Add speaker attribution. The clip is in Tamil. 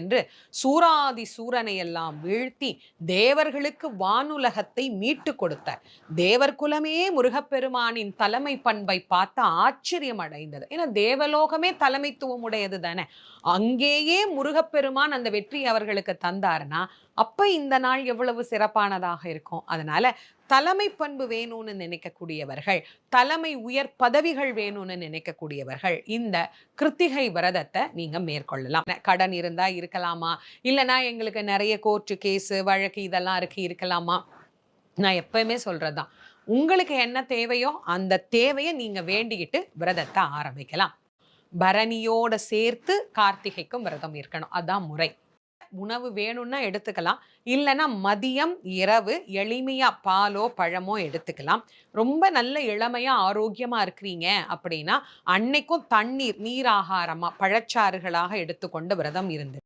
Speaker 1: என்று சூராதி சூரனை எல்லாம் வீழ்த்தி தேவர்களுக்கு வானுலகத்தை மீட்டு கொடுத்த தேவர் குலமே முருகப்பெருமானின் தலைமை பண்பை பார்த்து ஆச்சரியம் அடைந்தது. ஏன்னா தேவலோகமே தலைமைத்துவம் உடையது தானே. அங்கேயே முருகப்பெருமான் அந்த வெற்றி அவர்களுக்கு தந்தாருன்னா அப்ப இந்த நாள் எவ்வளவு சிறப்பானதாக இருக்கும். அதனால தலைமை பண்பு வேணும்னு நினைக்கக்கூடியவர்கள், தலைமை உயர் பதவிகள் வேணும்னு நினைக்கக்கூடியவர்கள் இந்த கிருத்திகை விரதத்தை நீங்க மேற்கொள்ளலாம். கடன் இருந்தா இருக்கலாமா, இல்லைன்னா எங்களுக்கு நிறைய கோர்ட்டு கேஸு வழக்கு இதெல்லாம் இருக்கலாமா. நான் எப்பவுமே சொல்றதுதான், உங்களுக்கு என்ன தேவையோ அந்த தேவையை நீங்க வேண்டிக்கிட்டு விரதத்தை ஆரம்பிக்கலாம். பரணியோட சேர்த்து கார்த்திகைக்கும் விரதம் இருக்கணும், அதான் முறை. உணவு வேணும்னா எடுத்துக்கலாம், இல்லைன்னா மதியம் இரவு எளிமையா பாலோ பழமோ எடுத்துக்கலாம். ரொம்ப நல்ல இளமையா ஆரோக்கியமா இருக்கிறீங்க அப்படின்னா அன்னைக்கும் தண்ணீர் நீராகாரமா பழச்சாறுகளாக எடுத்துக்கொண்டு விரதம் இருந்து